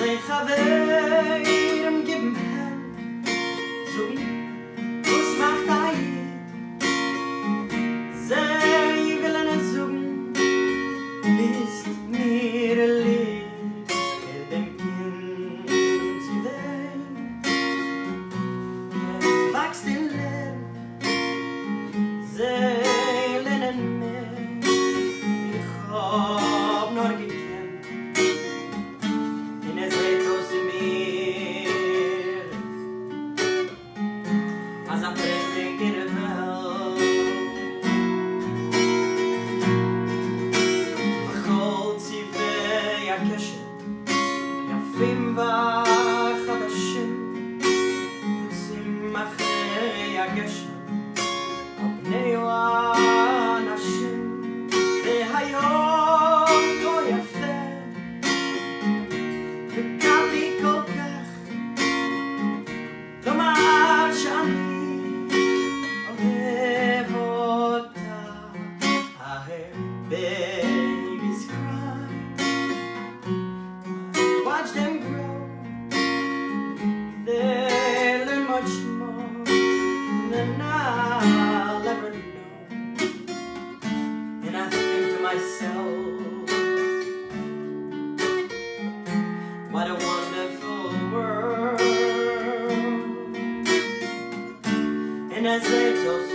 Zij Chaveirim geben Hand, so was macht zij willen het zoeken, bist mir lieb, dem Kind zu wehen. Es wächst in Leben, zij lehnen mich, ich hab nur gekannt, und es redet aus mir, als Prächtig in der Welt. יפים וחדשים יוצאים אחרי הגשם על פני האנשים והיום כה יפה וקל לי כל כך לומר שאני אוהב אותה babies cry watch them grow, they'll learn much more than I'll ever know. And I think to myself, what a wonderful world. And as they toast